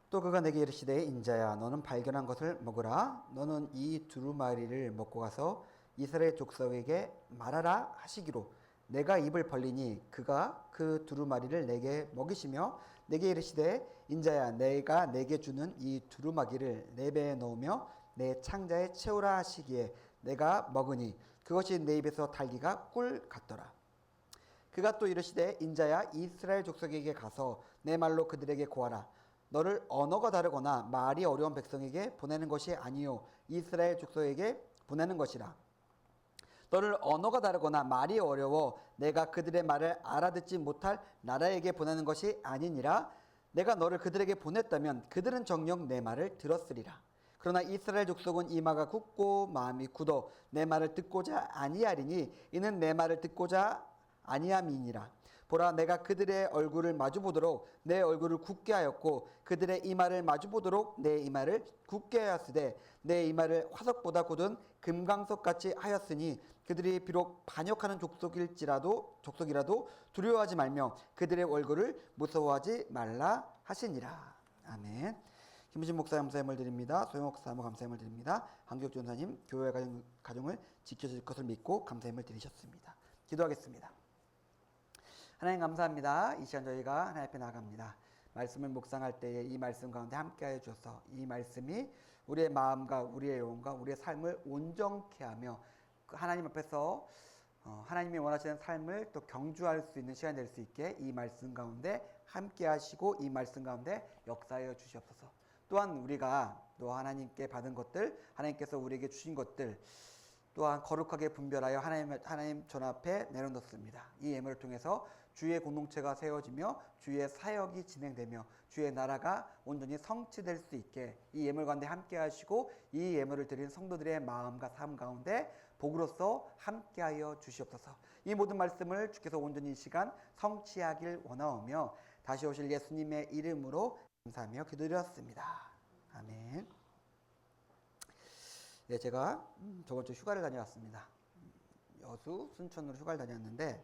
또 그가 내게 이르시되 인자야 너는 발견한 것을 먹으라. 너는 이 두루마리를 먹고 가서 이스라엘 족속에게 말하라 하시기로 내가 입을 벌리니 그가 그 두루마리를 내게 먹이시며 내게 이르시되 인자야 내가 내게 주는 이 두루마기를 내 배에 넣으며 내 창자에 채우라 하시기에 내가 먹으니 그것이 내 입에서 달기가 꿀 같더라. 그가 또 이르시되 인자야 이스라엘 족속에게 가서 내 말로 그들에게 고하라. 너를 언어가 다르거나 말이 어려운 백성에게 보내는 것이 아니요 이스라엘 족속에게 보내는 것이라. 너를 언어가 다르거나 말이 어려워 내가 그들의 말을 알아듣지 못할 나라에게 보내는 것이 아니니라. 내가 너를 그들에게 보냈다면 그들은 정녕 내 말을 들었으리라. 그러나 이스라엘 족속은 이마가 굳고 마음이 굳어 내 말을 듣고자 아니하리니 이는 내 말을 듣고자 아니함이니라. 보라 내가 그들의 얼굴을 마주보도록 내 얼굴을 굳게 하였고 그들의 이마를 마주보도록 내 이마를 굳게 하였으되 내 이마를 화석보다 굳은 금강석같이 하였으니 그들이 비록 반역하는 족속이라도 두려워하지 말며 그들의 얼굴을 무서워하지 말라 하시니라. 아멘. 김우진 목사 감사함을 드립니다. 소영옥 사모 감사함을 드립니다. 한국 전사님 교회 가정을 지켜줄 것을 믿고 감사함을 드리셨습니다. 기도하겠습니다. 하나님 감사합니다. 이 시간 저희가 하나님 앞에 나갑니다. 말씀을 묵상할 때에 이 말씀 가운데 함께하여 주셔서 이 말씀이 우리의 마음과 우리의 영혼과 우리의 삶을 온전케 하며 하나님 앞에서 하나님이 원하시는 삶을 또 경주할 수 있는 시간이 될 수 있게 이 말씀 가운데 함께 하시고 이 말씀 가운데 역사하여 주시옵소서. 또한 우리가 또 하나님께 받은 것들, 하나님께서 우리에게 주신 것들 또한 거룩하게 분별하여 하나님 전 앞에 내려놓습니다. 이 예물을 통해서 주의 공동체가 세워지며 주의 사역이 진행되며 주의 나라가 온전히 성취될 수 있게 이 예물 가운데 함께 하시고 이 예물을 드린 성도들의 마음과 삶 가운데 복으로서 함께하여 주시옵소서. 이 모든 말씀을 주께서 온전히 이 시간 성취하길 원하오며 다시 오실 예수님의 이름으로 감사하며 기도드렸습니다. 아멘. 예, 제가 저번 주 휴가를 다녀왔습니다. 여수, 순천으로 휴가를 다녔는데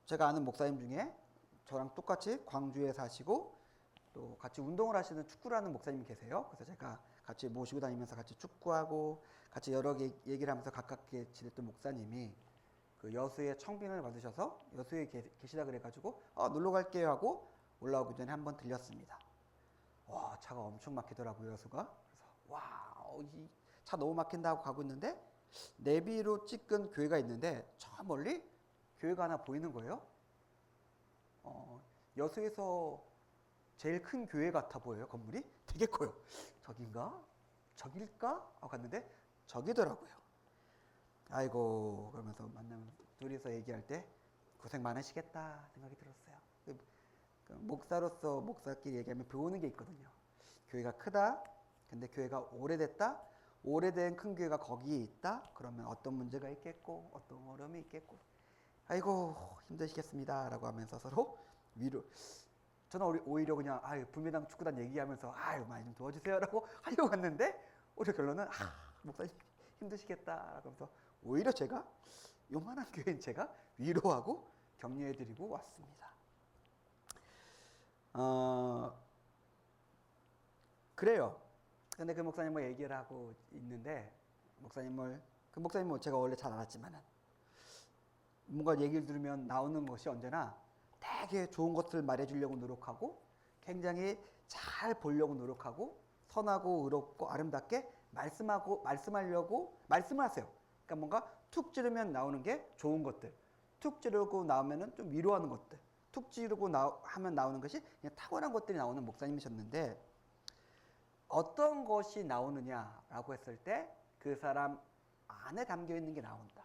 제가 아는 목사님 중에 저랑 똑같이 광주에 사시고 또 같이 운동을 하시는 축구를 하는 목사님이 계세요. 그래서 제가 같이 모시고 다니면서 같이 축구하고 같이 여러 개 얘기를 하면서 가깝게 지냈던 목사님이 그 여수에 청빙을 받으셔서 여수에 계시다 그래가지고 놀러 갈게요 하고 올라오기 전에 한번 들렸습니다. 와, 차가 엄청 막히더라고요, 여수가. 그래서 와, 이 차 너무 막힌다 하고 가고 있는데 내비로 찍은 교회가 있는데 저 멀리 교회가 하나 보이는 거예요. 여수에서 제일 큰 교회 같아 보여요, 건물이. 되게 커요. 저긴가? 저길까? 하고 갔는데 저기더라고요. 아이고, 그러면서 만나면 둘이서 얘기할 때 고생 많으시겠다 생각이 들었어요. 목사로서 목사끼리 얘기하면 배우는 게 있거든요. 교회가 크다. 근데 교회가 오래됐다. 오래된 큰 교회가 거기에 있다. 그러면 어떤 문제가 있겠고 어떤 어려움이 있겠고 아이고 힘드시겠습니다 라고 하면서 서로 위로. 저는 오히려 그냥 불매당 축구단 얘기하면서 많이 좀 도와주세요 라고 하려고 갔는데 오히려 결론은 목사님 힘드시겠다 라고 하면서 오히려 제가 요만한 교회인 제가 위로하고 격려해드리고 왔습니다. 그래요. 근데 그 목사님 얘기를 하고 있는데 그 목사님은 제가 원래 잘 알았지만은 뭔가 얘기를 들으면 나오는 것이 언제나 되게 좋은 것을 말해주려고 노력하고 굉장히 잘 보려고 노력하고 선하고 의롭고 아름답게 말씀하려고 말씀을 하세요. 그러니까 뭔가 툭 찌르면 나오는 게 좋은 것들, 툭 찌르고 나오면은 좀 위로하는 것들, 툭 찌르고 하면 나오는 것이 그냥 탁월한 것들이 나오는 목사님이셨는데 어떤 것이 나오느냐라고 했을 때 그 사람 안에 담겨 있는 게 나온다.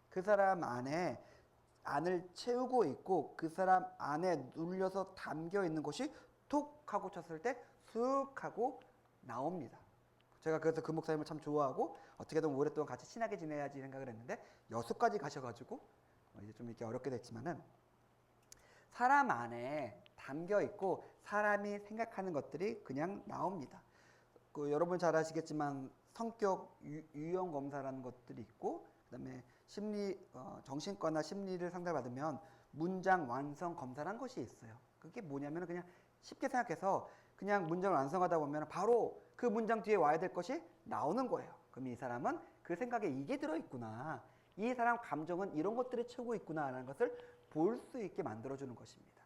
그 사람 안을 채우고 있고 그 사람 안에 눌려서 담겨 있는 것이 톡 하고 쳤을 때 쑥 하고 나옵니다. 제가 그래서 그 목사님을 참 좋아하고 어떻게든 오랫동안 같이 친하게 지내야지 생각을 했는데 여수까지 가셔가지고 이제 좀 이렇게 어렵게 됐지만은 사람 안에 담겨 있고 사람이 생각하는 것들이 그냥 나옵니다. 여러분 잘 아시겠지만 성격 유형 검사라는 것들이 있고 그다음에 정신과나 심리를 상담받으면 문장 완성 검사라는 것이 있어요. 그게 뭐냐면 그냥 쉽게 생각해서 그냥 문장을 완성하다 보면 바로 그 문장 뒤에 와야 될 것이 나오는 거예요. 그럼 이 사람은 그 생각에 이게 들어있구나. 이 사람 감정은 이런 것들을 채우고 있구나라는 것을 볼 수 있게 만들어주는 것입니다.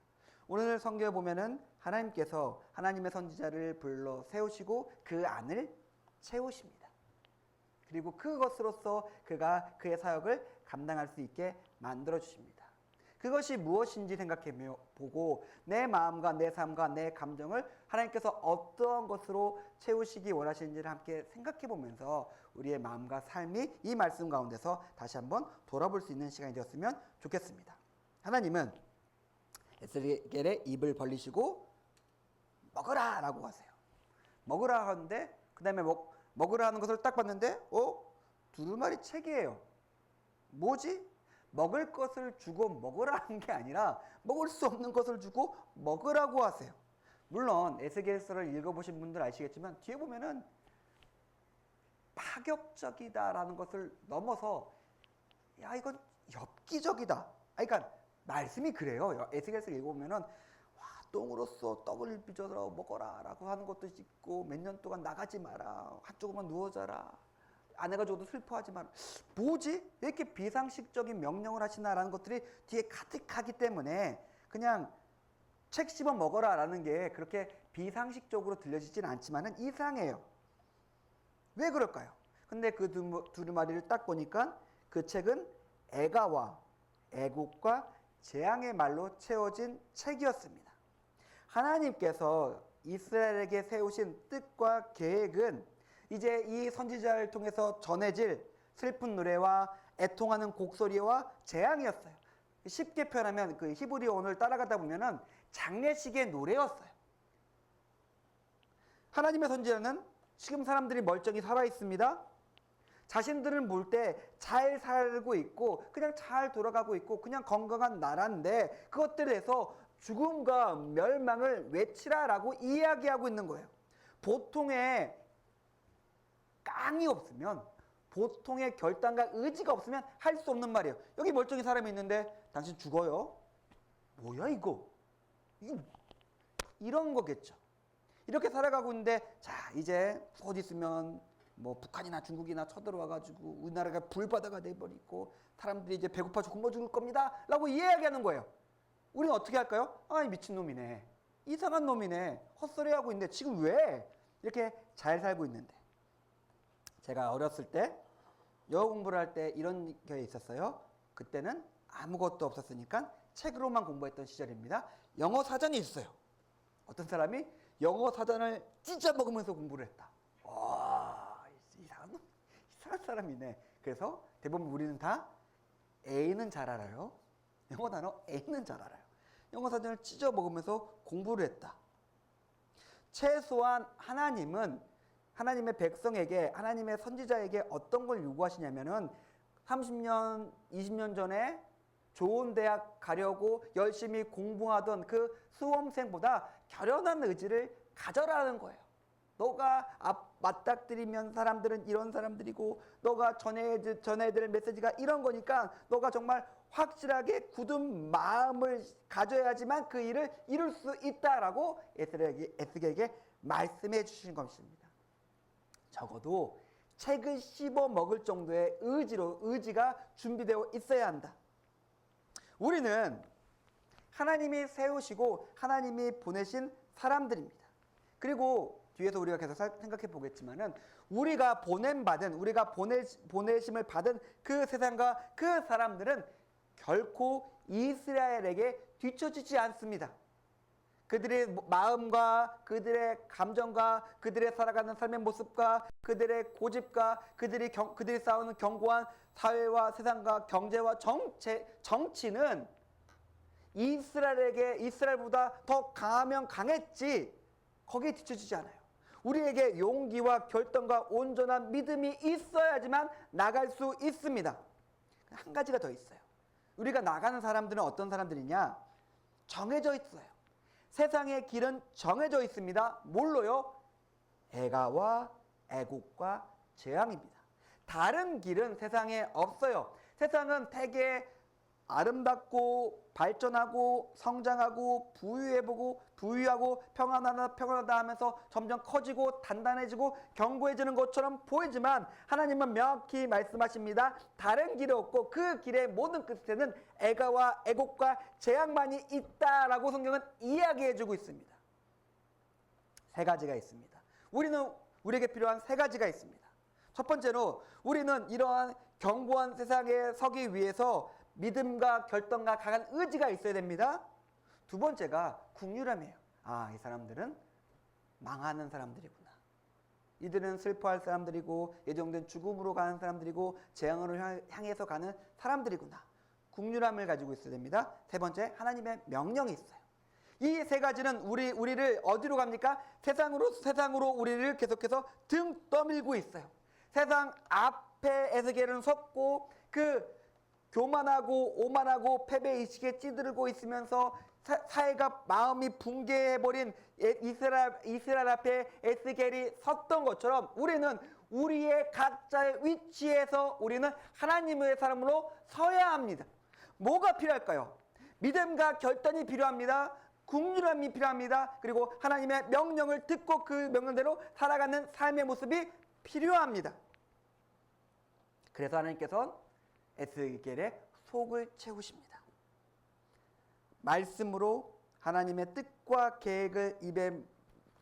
오늘 성경에 보면은 하나님께서 하나님의 선지자를 불러 세우시고 그 안을 채우십니다. 그리고 그것으로서 그가 그의 사역을 감당할 수 있게 만들어 주십니다. 그것이 무엇인지 생각해 보고 내 마음과 내 삶과 내 감정을 하나님께서 어떠한 것으로 채우시기 원하시는지를 함께 생각해 보면서 우리의 마음과 삶이 이 말씀 가운데서 다시 한번 돌아볼 수 있는 시간이 되었으면 좋겠습니다. 하나님은 에스겔의 입을 벌리시고 먹으라 라고 하세요. 먹으라 하는데 그 다음에 먹으라 하는 것을 딱 봤는데 두루마리 책이에요. 뭐지? 먹을 것을 주고 먹으라 하는 게 아니라 먹을 수 없는 것을 주고 먹으라고 하세요. 물론 에스겔서를 읽어보신 분들 아시겠지만 뒤에 보면은 파격적이다라는 것을 넘어서 야 이건 엽기적이다. 그러니까 말씀이 그래요. 에스겔서를 읽어보면은 와 똥으로써 떡을 빚어서 먹어라라고 하는 것도 있고 몇 년 동안 나가지 마라. 한쪽으로만 누워 자라. 아내가 죽어도 슬퍼하지 마라. 뭐지? 왜 이렇게 비상식적인 명령을 하시나라는 것들이 뒤에 가득하기 때문에 그냥 책 씹어 먹어라라는 게 그렇게 비상식적으로 들려지진 않지만은 이상해요. 왜 그럴까요? 근데 그 두루마리를 딱 보니까 그 책은 애가와 애국과 재앙의 말로 채워진 책이었습니다. 하나님께서 이스라엘에게 세우신 뜻과 계획은 이제 이 선지자를 통해서 전해질 슬픈 노래와 애통하는 곡소리와 재앙이었어요. 쉽게 표현하면 그 히브리어 오늘 따라가다 보면은 장례식의 노래였어요. 하나님의 선지자는 지금 사람들이 멀쩡히 살아 있습니다. 자신들은 볼 때 잘 살고 있고 그냥 잘 돌아가고 있고 그냥 건강한 나라인데 그것들에서 죽음과 멸망을 외치라라고 이야기하고 있는 거예요. 보통의 깡이 없으면 보통의 결단과 의지가 없으면 할 수 없는 말이에요. 여기 멀쩡히 사람이 있는데 당신 죽어요? 뭐야 이거? 이런 거겠죠. 이렇게 살아가고 있는데 자 이제 곧 있으면 뭐 북한이나 중국이나 쳐들어와가지고 우리나라가 불바다가 돼버리고 사람들이 이제 배고파서 굶어 죽을 겁니다 라고 이야기하는 거예요. 우리는 어떻게 할까요? 아 미친놈이네, 이상한 놈이네, 헛소리하고 있는데 지금 왜 이렇게 잘 살고 있는데. 제가 어렸을 때 영어 공부를 할 때 이런 게 있었어요. 그때는 아무것도 없었으니까 책으로만 공부했던 시절입니다. 영어 사전이 있어요. 어떤 사람이 영어 사전을 찢어 먹으면서 공부를 했다. 와, 이상한 사람이네. 그래서 대부분 우리는 다 A는 잘 알아요. 영어 단어 A는 잘 알아요. 영어 사전을 찢어 먹으면서 공부를 했다. 최소한 하나님은 하나님의 백성에게, 하나님의 선지자에게 어떤 걸 요구하시냐면은 30년, 20년 전에 좋은 대학 가려고 열심히 공부하던 그 수험생보다 결연한 의지를 가져라는 거예요. 너가 맞닥뜨리면 사람들은 이런 사람들이고 너가 전해야 될 메시지가 이런 거니까 너가 정말 확실하게 굳은 마음을 가져야지만 그 일을 이룰 수 있다라고 에스겔에게 말씀해 주신 것입니다. 적어도 책을 씹어 먹을 정도의 의지가 준비되어 있어야 한다. 우리는 하나님이 세우시고 하나님이 보내신 사람들입니다. 그리고 뒤에서 우리가 계속 생각해 보겠지만은 우리가 우리가 보내심을 받은 그 세상과 그 사람들은 결코 이스라엘에게 뒤처지지 않습니다. 그들의 마음과 그들의 감정과 그들의 살아가는 삶의 모습과 그들의 고집과 그들이 싸우는 견고한 사회와 세상과 경제와 정치는 이스라엘보다 더 강하면 강했지 거기에 뒤처지지 않아요. 우리에게 용기와 결단과 온전한 믿음이 있어야지만 나갈 수 있습니다. 한 가지가 더 있어요. 우리가 나가는 사람들은 어떤 사람들이냐? 정해져 있어요. 세상의 길은 정해져 있습니다. 뭘로요? 애가와 애국과 재앙입니다. 다른 길은 세상에 없어요. 세상은 되게 아름답고 발전하고 성장하고 부유하고 평안하다 하면서 점점 커지고 단단해지고 견고해지는 것처럼 보이지만 하나님은 명확히 말씀하십니다. 다른 길이 없고 그 길의 모든 끝에는 애가와 애곡과 재앙만이 있다라고 성경은 이야기해주고 있습니다. 세 가지가 있습니다. 우리에게 필요한 세 가지가 있습니다. 첫 번째로 우리는 이러한 견고한 세상에 서기 위해서 믿음과 결단과 강한 의지가 있어야 됩니다. 두 번째가 긍휼함이에요. 이 사람들은 망하는 사람들이구나. 이들은 슬퍼할 사람들이고 예정된 죽음으로 가는 사람들이고 재앙을 향해서 가는 사람들이구나. 긍휼함을 가지고 있어야 됩니다. 세 번째, 하나님의 명령이 있어요. 이 세 가지는 우리를 어디로 갑니까? 세상으로 우리를 계속해서 등 떠밀고 있어요. 세상 앞에 에스겔은 섰고 그 교만하고 오만하고 패배의식에 찌들고 있으면서 사회가 마음이 붕괴해버린 이스라엘 앞에 에스겔이 섰던 것처럼 우리는 우리의 각자의 위치에서 우리는 하나님의 사람으로 서야 합니다. 뭐가 필요할까요? 믿음과 결단이 필요합니다. 긍휼함이 필요합니다. 그리고 하나님의 명령을 듣고 그 명령대로 살아가는 삶의 모습이 필요합니다. 그래서 하나님께서는 에스겔의 속을 채우십니다. 말씀으로 하나님의 뜻과 계획을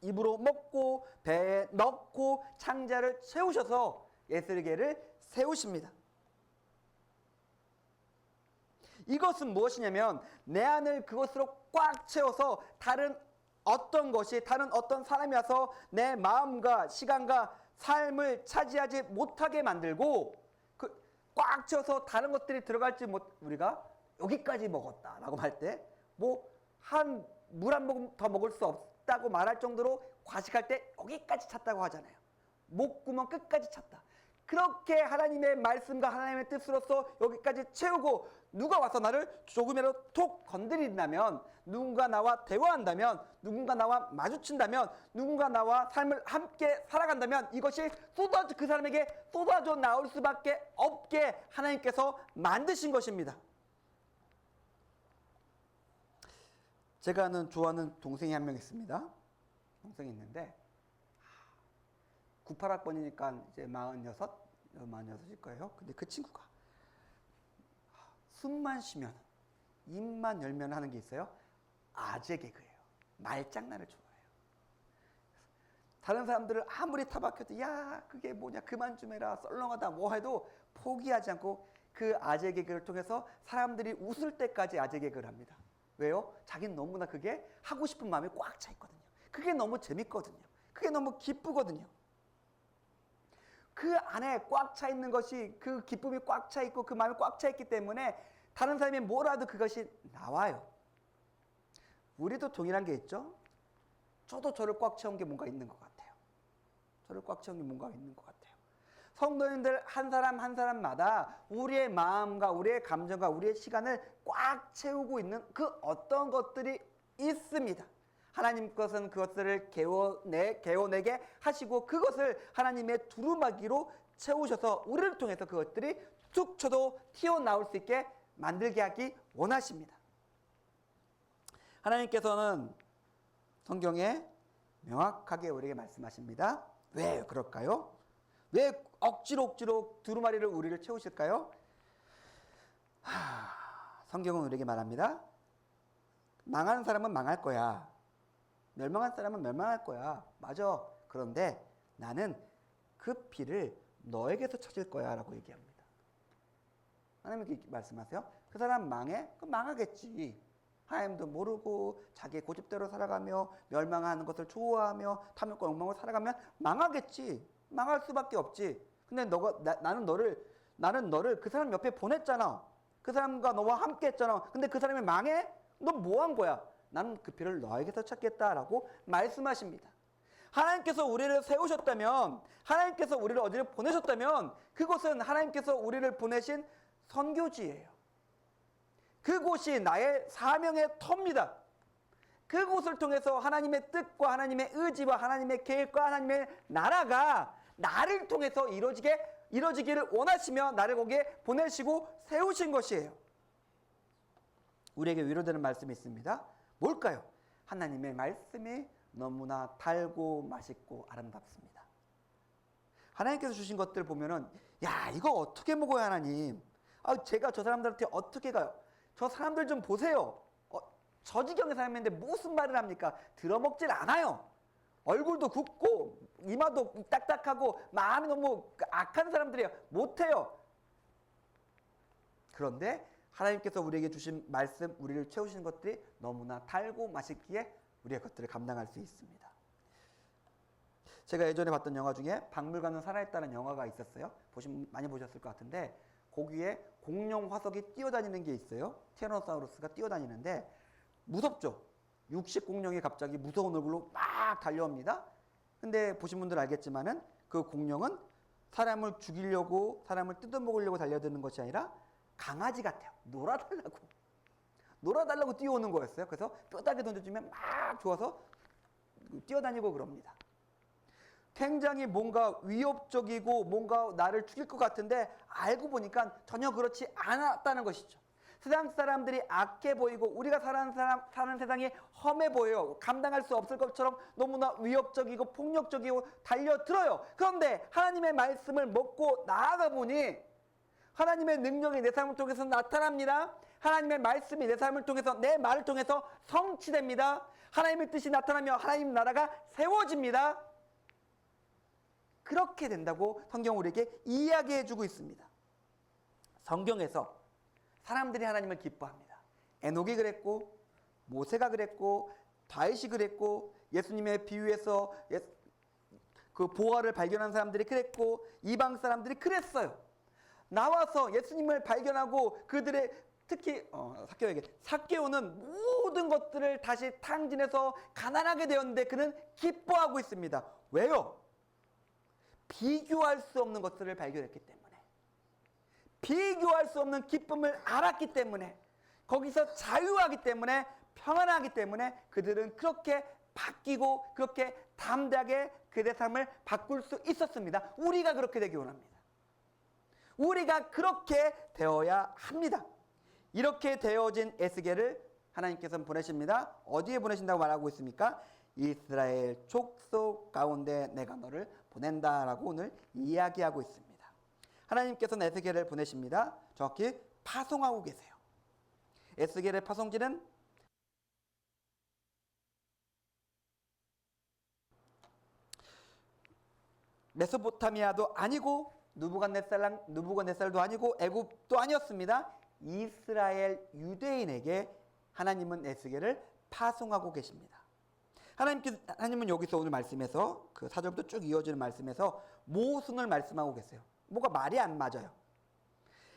입으로 먹고 배에 넣고 창자를 채우셔서 에스겔을 세우십니다. 이것은 무엇이냐면 내 안을 그것으로 꽉 채워서 다른 어떤 사람이 와서 내 마음과 시간과 삶을 차지하지 못하게 만들고 꽉 채워서 다른 것들이 들어갈지 우리가 여기까지 먹었다라고 할 때 물 한 모금 더 먹을 수 없다고 말할 정도로 과식할 때 여기까지 찼다고 하잖아요. 목구멍 끝까지 찼다. 그렇게 하나님의 말씀과 하나님의 뜻으로서 여기까지 채우고 누가 와서 나를 조금이라도 톡 건드린다면, 누군가 나와 대화한다면, 누군가 나와 마주친다면, 누군가 나와 삶을 함께 살아간다면 이것이 그 사람에게 쏟아져 나올 수밖에 없게 하나님께서 만드신 것입니다. 제가 좋아하는 동생이 한 명 있습니다. 동생이 있는데 98학번이니까 이제 46일 거예요. 근데 그 친구가 숨만 쉬면, 입만 열면 하는 게 있어요. 아재 개그예요. 말장난을 좋아해요. 다른 사람들을 아무리 타박해도 야 그게 뭐냐 그만 좀 해라 썰렁하다 뭐 해도 포기하지 않고 그 아재 개그를 통해서 사람들이 웃을 때까지 아재 개그를 합니다. 왜요? 자기는 너무나 그게 하고 싶은 마음이 꽉 차 있거든요. 그게 너무 재밌거든요. 그게 너무 기쁘거든요. 그 안에 꽉 차 있는 것이, 그 기쁨이 꽉 차 있고 그 마음이 꽉 차 있기 때문에 다른 사람이 뭐라도 그것이 나와요. 우리도 동일한 게 있죠. 저도 저를 꽉 채운 게 뭔가 있는 것 같아요. 저를 꽉 채운 게 뭔가 있는 것 같아요. 성도님들 한 사람 한 사람마다 우리의 마음과 우리의 감정과 우리의 시간을 꽉 채우고 있는 그 어떤 것들이 있습니다. 하나님께서는 그것들을 개워내게 하시고 그것을 하나님의 두루마기로 채우셔서 우리를 통해서 그것들이 툭 쳐도 튀어나올 수 있게 만들게 하기 원하십니다. 하나님께서는 성경에 명확하게 우리에게 말씀하십니다. 왜 그럴까요? 왜 억지로 두루마리를 우리를 채우실까요? 성경은 우리에게 말합니다. 망하는 사람은 망할 거야. 멸망한 사람은 멸망할 거야. 맞아. 그런데 나는 그 피를 너에게서 찾을 거야 라고 얘기합니다. 하나님이 그렇게 말씀하세요. 그 사람 망해? 그럼 망하겠지. 하나님도 모르고 자기의 고집대로 살아가며 멸망하는 것을 좋아하며 탐욕과 욕망으로 살아가면 망하겠지. 망할 수밖에 없지. 근데 나는 너를 그 사람 옆에 보냈잖아. 그 사람과 너와 함께 했잖아. 근데 그 사람이 망해? 너 뭐 한 거야? 나는 그 피를 너에게서 찾겠다라고 말씀하십니다. 하나님께서 우리를 세우셨다면, 하나님께서 우리를 어디를 보내셨다면 그곳은 하나님께서 우리를 보내신 선교지예요. 그곳이 나의 사명의 터입니다. 그곳을 통해서 하나님의 뜻과 하나님의 의지와 하나님의 계획과 하나님의 나라가 나를 통해서 이루어지기를 원하시며 나를 거기에 보내시고 세우신 것이에요. 우리에게 위로되는 말씀이 있습니다. 뭘까요? 하나님의 말씀이 너무나 달고 맛있고 아름답습니다. 하나님께서 주신 것들 보면은 야, 이거 어떻게 먹어요, 하나님? 제가 저 사람들한테 어떻게 가요? 저 사람들 좀 보세요. 저 지경의 사람인데 무슨 말을 합니까? 들어먹질 않아요. 얼굴도 굽고 이마도 딱딱하고 마음이 너무 악한 사람들이에요. 못해요. 그런데 하나님께서 우리에게 주신 말씀, 우리를 채우시는 것들이 너무나 달고 맛있기에 우리의 것들을 감당할 수 있습니다. 제가 예전에 봤던 영화 중에 박물관은 살아있다는 영화가 있었어요. 많이 보셨을 것 같은데 거기에 공룡 화석이 뛰어다니는 게 있어요. 티라노사우루스가 뛰어다니는데 무섭죠. 육식 공룡이 갑자기 무서운 얼굴로 막 달려옵니다. 근데 보신 분들 알겠지만은 그 공룡은 사람을 죽이려고, 사람을 뜯어먹으려고 달려드는 것이 아니라 강아지 같아요. 놀아달라고 뛰어오는 거였어요. 그래서 뼈다귀 던져주면 막 좋아서 뛰어다니고 그럽니다. 굉장히 뭔가 위협적이고 뭔가 나를 죽일 것 같은데 알고 보니까 전혀 그렇지 않았다는 것이죠. 세상 사람들이 악해 보이고 우리가 사는 세상이 험해 보여요. 감당할 수 없을 것처럼 너무나 위협적이고 폭력적이고 달려들어요. 그런데 하나님의 말씀을 먹고 나아가 보니 하나님의 능력이 내 삶을 통해서 나타납니다. 하나님의 말씀이 내 삶을 통해서, 내 말을 통해서 성취됩니다. 하나님의 뜻이 나타나며 하나님 나라가 세워집니다. 그렇게 된다고 성경 우리에게 이야기해 주고 있습니다. 성경에서 사람들이 하나님을 기뻐합니다. 에녹이 그랬고 모세가 그랬고 다윗이 그랬고 예수님의 비유에서 그 보화를 발견한 사람들이 그랬고 이방 사람들이 그랬어요. 나와서 예수님을 발견하고 그들의 특히 삭개오는 모든 것들을 다시 탕진해서 가난하게 되었는데 그는 기뻐하고 있습니다. 왜요? 비교할 수 없는 것들을 발견했기 때문에, 비교할 수 없는 기쁨을 알았기 때문에, 거기서 자유하기 때문에, 평안하기 때문에 그들은 그렇게 바뀌고 그렇게 담대하게 그들의 삶을 바꿀 수 있었습니다. 우리가 그렇게 되기 원합니다. 우리가 그렇게 되어야 합니다. 이렇게 되어진 에스겔을 하나님께서는 보내십니다. 어디에 보내신다고 말하고 있습니까? 이스라엘 족속 가운데 내가 너를 보낸다라고 오늘 이야기하고 있습니다. 하나님께서는 에스겔을 보내십니다. 정확히 파송하고 계세요. 에스겔의 파송지는 메소포타미아도 아니고 누부갓네살도 아니고 애굽도 아니었습니다. 이스라엘 유대인에게 하나님은 에스겔을 파송하고 계십니다. 하나님은 여기서 오늘 말씀에서 그 4절부터 쭉 이어지는 말씀에서 모순을 말씀하고 계세요. 뭐가 말이 안 맞아요.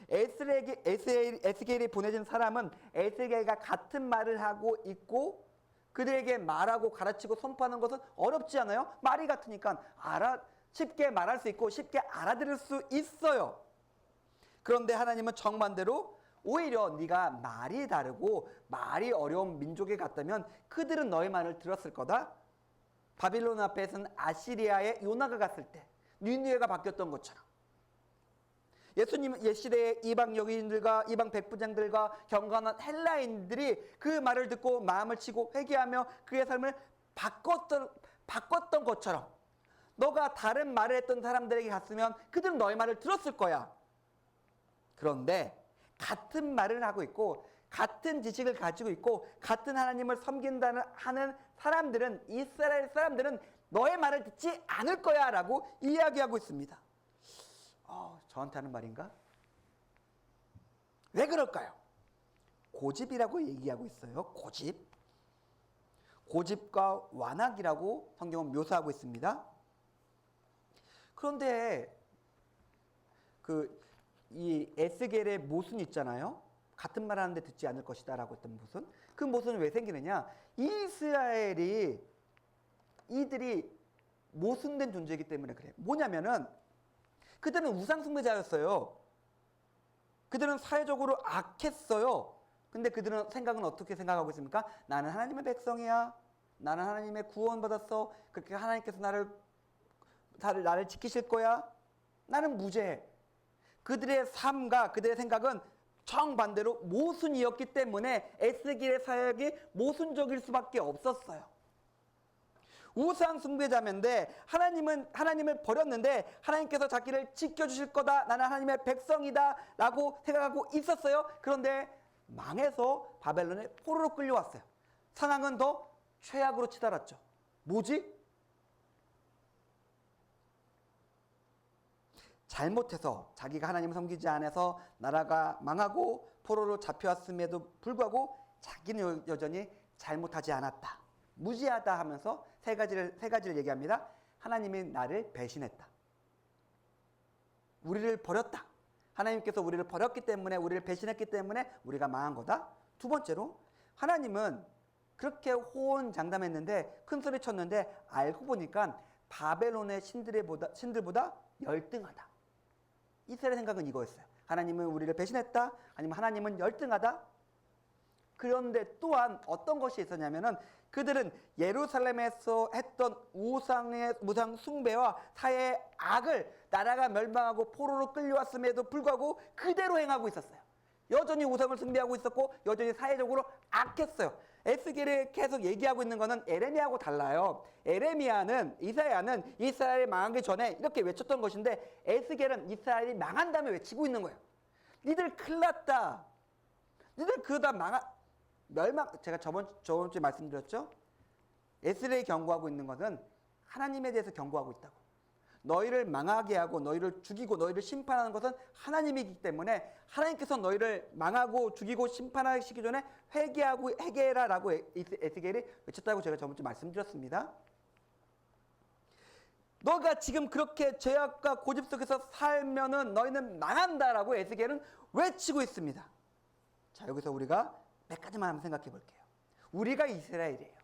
에스겔이 보내진 사람은 에스겔과 같은 말을 하고 있고 그들에게 말하고 가르치고 선포하는 것은 어렵지 않아요? 말이 같으니까 쉽게 말할 수 있고 쉽게 알아들을 수 있어요. 그런데 하나님은 정반대로 오히려 네가 말이 다르고 말이 어려운 민족에 갔다면 그들은 너의 말을 들었을 거다. 바빌론 앞에서는 아시리아의 요나가 갔을 때 니느웨가 바뀌었던 것처럼 예수님 옛시대의 이방 여인들과 이방 백부장들과 경건한 헬라인들이 그 말을 듣고 마음을 치고 회개하며 그의 삶을 바꿨던 것처럼 너가 다른 말을 했던 사람들에게 갔으면 그들은 너의 말을 들었을 거야. 그런데 같은 말을 하고 있고 같은 지식을 가지고 있고 같은 하나님을 섬긴다는 하는 사람들은, 이스라엘 사람들은 너의 말을 듣지 않을 거야 라고 이야기하고 있습니다. 저한테 하는 말인가? 왜 그럴까요? 고집이라고 얘기하고 있어요. 고집과 완악이라고 성경은 묘사하고 있습니다. 그런데 이 에스겔의 모순 있잖아요. 같은 말 하는데 듣지 않을 것이다 라고 했던 모순. 그 모순은 왜 생기느냐? 이들이 모순된 존재이기 때문에 그래요. 뭐냐면은 그들은 우상숭배자였어요. 그들은 사회적으로 악했어요. 근데 그들은 생각은 어떻게 생각하고 있습니까? 나는 하나님의 백성이야. 나는 하나님의 구원받았어. 그렇게 하나님께서 나를 지키실 거야. 나는 무죄해. 그들의 삶과 그들의 생각은 정반대로 모순이었기 때문에 에스겔의 사역이 모순적일 수밖에 없었어요. 우상 숭배자인데 하나님을 버렸는데 하나님께서 자기를 지켜주실 거다. 나는 하나님의 백성이다 라고 생각하고 있었어요. 그런데 망해서 바벨론에 포로로 끌려왔어요. 상황은 더 최악으로 치달았죠. 뭐지? 잘못해서 자기가 하나님을 섬기지 않아서 나라가 망하고 포로로 잡혀왔음에도 불구하고 자기는 여전히 잘못하지 않았다. 무지하다 하면서 세 가지를 얘기합니다. 하나님이 나를 배신했다. 우리를 버렸다. 하나님께서 우리를 버렸기 때문에, 우리를 배신했기 때문에 우리가 망한 거다. 두 번째로 하나님은 그렇게 호언장담했는데 큰 소리 쳤는데 알고 보니까 바벨론의 신들보다 열등하다. 이스라엘의 생각은 이거였어요. 하나님은 우리를 배신했다. 아니면 하나님은 열등하다. 그런데 또한 어떤 것이 있었냐면은 그들은 예루살렘에서 했던 우상 숭배와 사회의 악을 나라가 멸망하고 포로로 끌려왔음에도 불구하고 그대로 행하고 있었어요. 여전히 우상을 숭배하고 있었고 여전히 사회적으로 악했어요. 에스겔이 계속 얘기하고 있는 것은 에레미야하고 달라요. 이사야는 이스라엘이 망하기 전에 이렇게 외쳤던 것인데 에스겔은 이스라엘이 망한 다음에 외치고 있는 거예요. 니들 큰일 났다. 니들 그러다 제가 저번 주에 말씀드렸죠. 에스겔이 경고하고 있는 것은 하나님에 대해서 경고하고 있다고. 너희를 망하게 하고 너희를 죽이고 너희를 심판하는 것은 하나님이기 때문에 하나님께서 너희를 망하고 죽이고 심판하시기 전에 회개해라라고 에스겔이 외쳤다고 제가 저번 주에 말씀드렸습니다. 너가 지금 그렇게 죄악과 고집 속에서 살면은 너희는 망한다라고 에스겔은 외치고 있습니다. 자, 여기서 우리가 몇 가지만 한번 생각해 볼게요. 우리가 이스라엘이에요.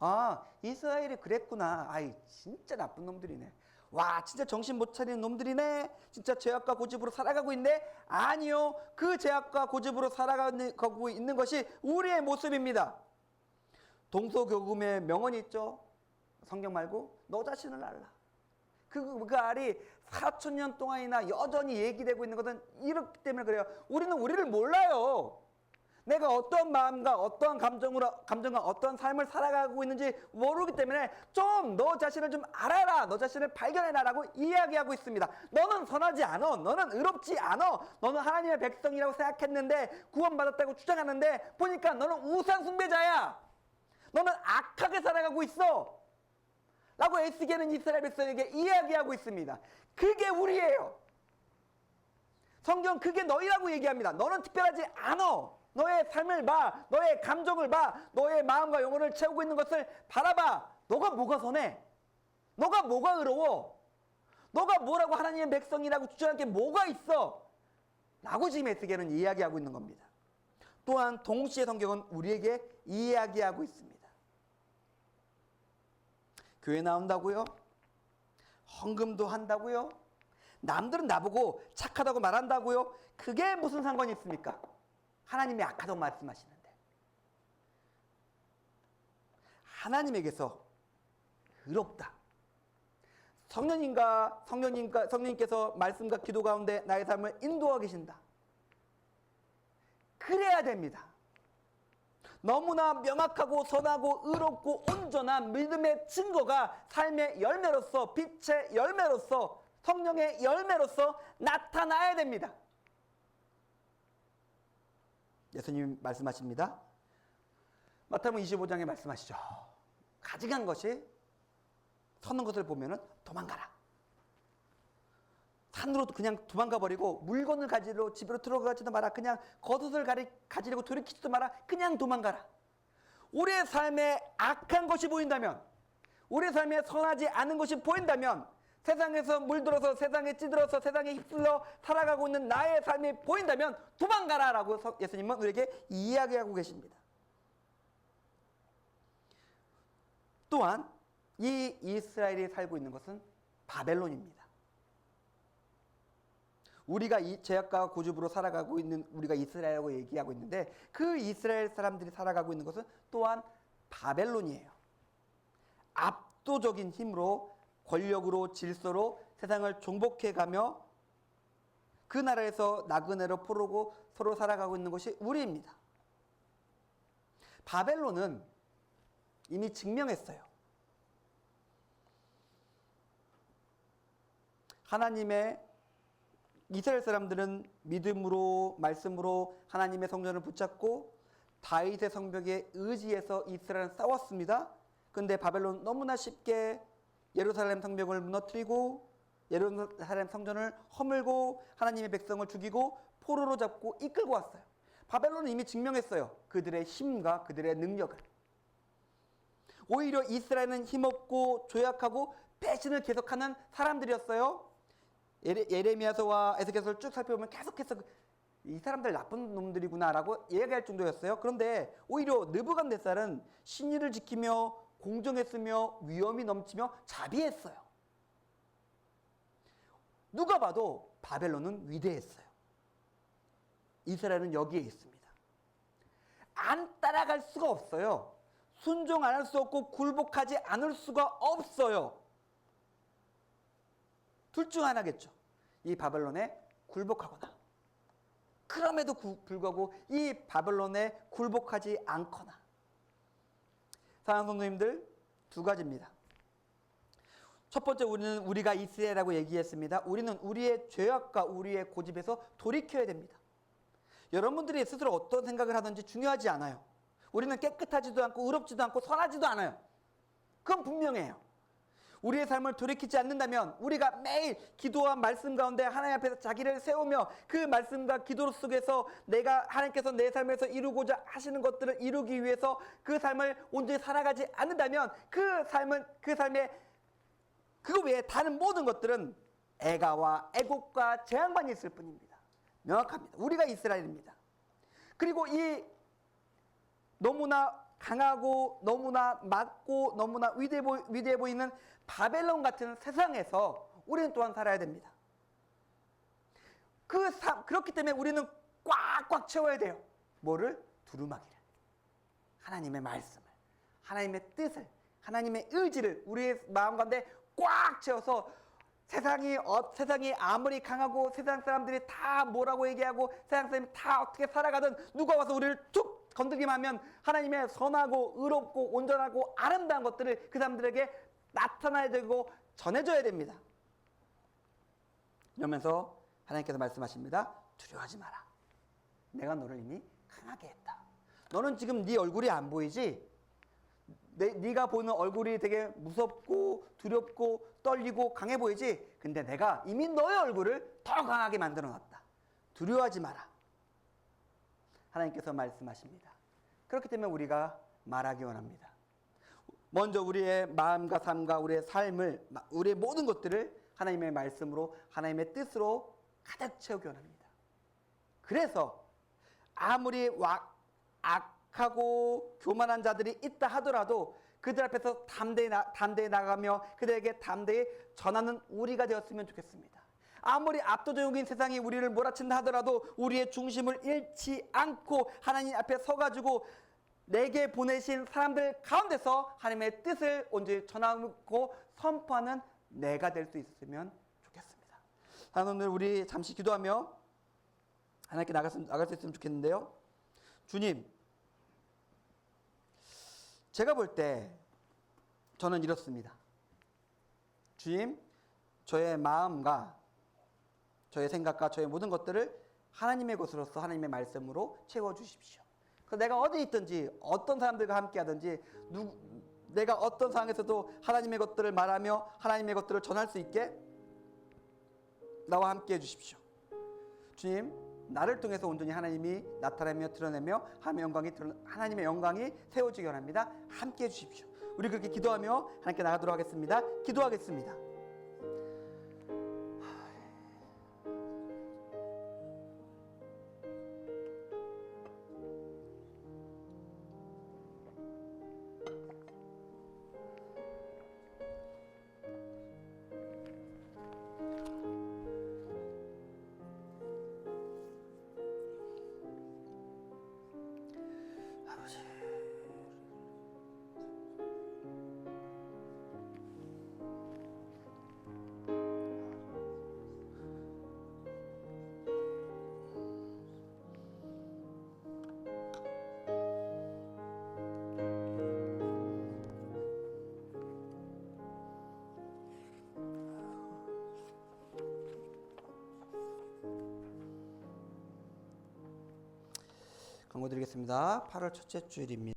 아, 이스라엘이 그랬구나. 아이, 진짜 나쁜 놈들이네. 와, 진짜 정신 못 차리는 놈들이네. 진짜 죄악과 고집으로 살아가고 있네. 아니요, 그 죄악과 고집으로 살아가고 있는 것이 우리의 모습입니다. 동서교금의 명언이 있죠. 성경 말고 너 자신을 알라. 그 알이 4,000년 동안이나 여전히 얘기되고 있는 것은 이렇기 때문에 그래요. 우리는 우리를 몰라요. 내가 어떤 마음과 어떤 감정과 어떤 삶을 살아가고 있는지 모르기 때문에 좀 너 자신을 좀 알아라. 너 자신을 발견해라라고 이야기하고 있습니다. 너는 선하지 않아. 너는 의롭지 않아. 너는 하나님의 백성이라고 생각했는데 구원받았다고 주장하는데 보니까 너는 우상 숭배자야. 너는 악하게 살아가고 있어. 라고 에스겔은 이스라엘 백성에게 이야기하고 있습니다. 그게 우리예요. 성경 그게 너희라고 얘기합니다. 너는 특별하지 않아. 너의 삶을 봐. 너의 감정을 봐. 너의 마음과 영혼을 채우고 있는 것을 바라봐. 너가 뭐가 선해? 너가 뭐가 의로워? 너가 뭐라고 하나님의 백성이라고 주장할 게 뭐가 있어? 라고 지금 에스겔은 이야기하고 있는 겁니다. 또한 동시에 성경은 우리에게 이야기하고 있습니다. 교회 나온다고요? 헌금도 한다고요? 남들은 나보고 착하다고 말한다고요? 그게 무슨 상관이 있습니까? 하나님이 악하다고 말씀하시는데 하나님에게서 의롭다. 성령님께서 말씀과 기도 가운데 나의 삶을 인도하고 계신다. 그래야 됩니다. 너무나 명확하고 선하고 의롭고 온전한 믿음의 증거가 삶의 열매로서 빛의 열매로서 성령의 열매로서 나타나야 됩니다. 예수님 말씀하십니다. 마태복음 25장에 말씀하시죠. 가증한 것이 서는 것을 보면은 도망가라. 산으로 그냥 도망가 버리고 물건을 가지러 집으로 들어가지도 마라. 그냥 겉옷을 가지려고 돌이키지도 마라. 그냥 도망가라. 우리의 삶에 악한 것이 보인다면, 우리의 삶에 선하지 않은 것이 보인다면, 세상에서 물들어서 세상에 찌들어서 세상에 휩쓸려 살아가고 있는 나의 삶이 보인다면 도망가라라고 예수님은 우리에게 이야기하고 계십니다. 또한 이 이스라엘이 살고 있는 것은 바벨론입니다. 우리가 이 죄악과 고집으로 살아가고 있는 우리가 이스라엘이라고 얘기하고 있는데 그 이스라엘 사람들이 살아가고 있는 것은 또한 바벨론이에요. 압도적인 힘으로 권력으로 질서로 세상을 정복해가며 그 나라에서 나그네로 포로고 서로 살아가고 있는 것이 우리입니다. 바벨론은 이미 증명했어요. 하나님의 이스라엘 사람들은 믿음으로 말씀으로 하나님의 성전을 붙잡고 다윗의 성벽에 의지해서 이스라엘은 싸웠습니다. 그런데 바벨론 너무나 쉽게 예루살렘 성벽을 무너뜨리고 예루살렘 성전을 허물고 하나님의 백성을 죽이고 포로로 잡고 이끌고 왔어요. 바벨론은 이미 증명했어요. 그들의 힘과 그들의 능력을. 오히려 이스라엘은 힘없고 조약하고 배신을 계속하는 사람들이었어요. 예레미야서와 에스겔서를 쭉 살펴보면 계속해서 이 사람들 나쁜 놈들이구나라고 얘기할 정도였어요. 그런데 오히려 느부갓네살은 신의를 지키며 공정했으며 위엄이 넘치며 자비했어요. 누가 봐도 바벨론은 위대했어요. 이스라엘은 여기에 있습니다. 안 따라갈 수가 없어요. 순종 안 할 수 없고 굴복하지 않을 수가 없어요. 둘 중 하나겠죠. 이 바벨론에 굴복하거나, 그럼에도 불구하고 이 바벨론에 굴복하지 않거나. 사랑하는 성도님들, 두 가지입니다. 첫 번째, 우리가 이스라엘이라고 얘기했습니다. 우리는 우리의 죄악과 우리의 고집에서 돌이켜야 됩니다. 여러분들이 스스로 어떤 생각을 하든지 중요하지 않아요. 우리는 깨끗하지도 않고 의롭지도 않고 선하지도 않아요. 그건 분명해요. 우리의 삶을 돌이키지 않는다면 우리가 매일 기도와 말씀 가운데 하나님 앞에서 자기를 세우며 그 말씀과 기도 속에서 하나님께서 내 삶에서 이루고자 하시는 것들을 이루기 위해서 그 삶을 온전히 살아가지 않는다면 그 삶에 그거 외에 다른 모든 것들은 애가와 애곡과 재앙만 있을 뿐입니다. 명확합니다. 우리가 이스라엘입니다. 그리고 이 너무나 강하고 너무나 맞고 너무나 위대해 보이는 바벨론 같은 세상에서 우리는 또한 살아야 됩니다. 그렇기 때문에 우리는 꽉꽉 채워야 돼요. 뭐를? 두루마기를. 하나님의 말씀을, 하나님의 뜻을, 하나님의 의지를 우리의 마음 가운데 꽉 채워서 세상이 아무리 강하고 세상 사람들이 다 뭐라고 얘기하고 세상 사람이 다 어떻게 살아가든 누가 와서 우리를 툭 건드리기만 하면 하나님의 선하고 의롭고 온전하고 아름다운 것들을 그 사람들에게 나타나야 되고 전해줘야 됩니다. 이러면서 하나님께서 말씀하십니다. 두려워하지 마라. 내가 너를 이미 강하게 했다. 너는 지금 네 얼굴이 안 보이지? 네가 보는 얼굴이 되게 무섭고 두렵고 떨리고 강해 보이지? 근데 내가 이미 너의 얼굴을 더 강하게 만들어 놨다. 두려워하지 마라. 하나님께서 말씀하십니다. 그렇기 때문에 우리가 말하기 원합니다. 먼저 우리의 마음과 삶과 우리의 삶을, 우리의 모든 것들을 하나님의 말씀으로, 하나님의 뜻으로 가득 채우기 원합니다. 그래서 아무리 악하고 교만한 자들이 있다 하더라도 그들 앞에서 담대히 나가며 그들에게 담대히 전하는 우리가 되었으면 좋겠습니다. 아무리 압도적인 세상이 우리를 몰아친다 하더라도 우리의 중심을 잃지 않고 하나님 앞에 서가지고 내게 보내신 사람들 가운데서 하나님의 뜻을 온전히 전하고 선포하는 내가 될 수 있었으면 좋겠습니다. 오늘 우리 잠시 기도하며 하나님께 나갈 수 있으면 좋겠는데요. 주님, 제가 볼 때 저는 이렇습니다. 주님, 저의 마음과 저의 생각과 저의 모든 것들을 하나님의 것으로서 하나님의 말씀으로 채워주십시오. 그래서 내가 어디 있든지 어떤 사람들과 함께 하든지 내가 어떤 상황에서도 하나님의 것들을 말하며 하나님의 것들을 전할 수 있게 나와 함께 해주십시오. 주님, 나를 통해서 온전히 하나님이 나타내며 드러내며 하나님의 영광이 세워지기 원합니다. 함께 해주십시오. 우리 그렇게 기도하며 하나님께 나가도록 하겠습니다. 기도하겠습니다. 경고 드리겠습니다. 8월 첫째 주일입니다.